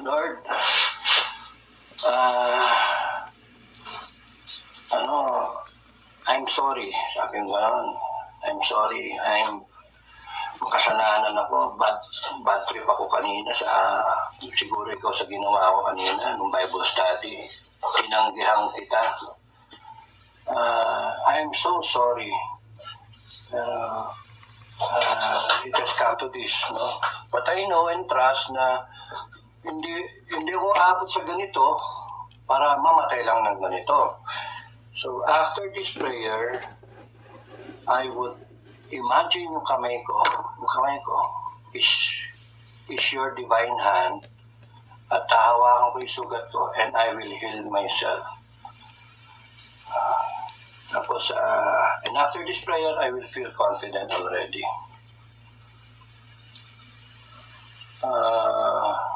Lord, ah, ano, I'm sorry. Sabi ko gano'n. I'm sorry. Makasalanan ako. Bad trip ako kanina siguro ikaw sa ginawa ko kanina, nung Bible study. Tinanggihan kita. I'm so sorry. It has come to this, no? But I know and trust na hindi ko aabot sa ganito para mamatay lang ng ganito. So after this prayer, I would imagine yung kamay ko is your divine hand at hahawakan ko yung sugat ko and I will heal myself. Tapos, and after this prayer, I will feel confident already.